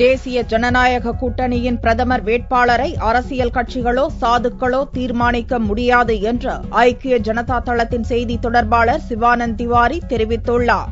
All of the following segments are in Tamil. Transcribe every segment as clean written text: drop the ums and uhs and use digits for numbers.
தேசிய ஜனநாயக கூட்டணியின் பிரதமர் வேட்பாளரை அரசியல் கட்சிகளோ சாதுக்களோ தீர்மானிக்க முடியாது என்று ஐக்கிய ஜனதா தளத்தின் செய்தி தொடர்பாளர் சிவானந்த் திவாரி தெரிவித்துள்ளார்.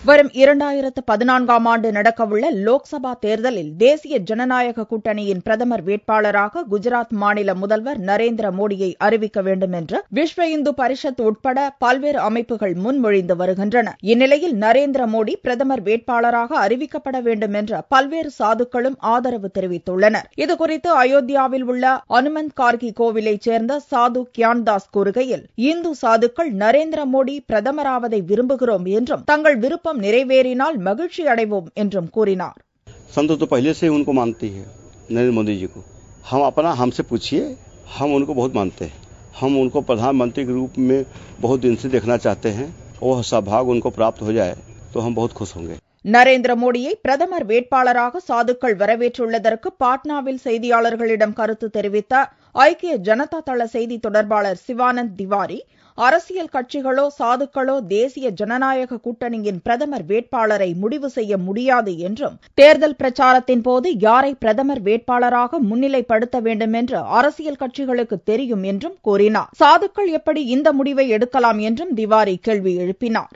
வரும் 2014ஆம் ஆண்டு நடக்கவுள்ள லோக்சபா தேர்தலில் தேசிய ஜனநாயக கூட்டணியின் பிரதமர் வேட்பாளராக குஜராத் மாநில முதல்வர் நரேந்திர மோடியை அறிவிக்க வேண்டும் என்று விஸ்வ இந்து பரிஷத் உட்பட பல்வேறு அமைப்புகள் முன்மொழிந்து வருகின்றன. இந்நிலையில் நரேந்திர மோடி பிரதமர் வேட்பாளராக அறிவிக்கப்பட வேண்டும் என்ற பல்வேறு சாதுக்களும் ஆதரவு தெரிவித்துள்ளனர். இதுகுறித்து அயோத்தியாவில் உள்ள அனுமந்த் கார்கி கோவிலைச் சேர்ந்த சாது கியான்தாஸ் கூறுகையில், இந்து சாதுக்கள் நரேந்திர மோடி பிரதமராவதை விரும்புகிறோம் என்றும் தங்கள் விருப்பம் நிறைவேறினால் மகிழ்ச்சி அடைவோம் என்றும் கூறினார். संत तो पहले से ही उनको मानती है, नरेंद्र मोदी जी को. हम अपना हमसे पूछिए, हम उनको बहुत मानते हैं. हम उनको प्रधानमंत्री के रूप में बहुत दिन से देखना चाहते हैं. वो सौभाग्य उनको प्राप्त हो जाए तो हम बहुत खुश होंगे. நரேந்திர மோடியை பிரதமர் வேட்பாளராக சாதுக்கள் வரவேற்றுள்ளதற்கு பாட்னாவில் செய்தியாளர்களிடம் கருத்து தெரிவித்த ஐக்கிய ஜனதா தள செய்தி தொடர்பாளர் சிவானந்த் திவாரி, அரசியல் கட்சிகளோ சாதுக்களோ தேசிய ஜனநாயக கூட்டணியின் பிரதமர் வேட்பாளரை முடிவு செய்ய முடியாது என்றும், தேர்தல் பிரச்சாரத்தின் போது யாரை பிரதமர் வேட்பாளராக முன்னிலைப்படுத்த வேண்டும் என்று அரசியல் கட்சிகளுக்கு தெரியும் என்றும் கூறினார். சாதுக்கள் எப்படி இந்த முடிவை எடுக்கலாம் என்றும் திவாரி கேள்வி எழுப்பினார்.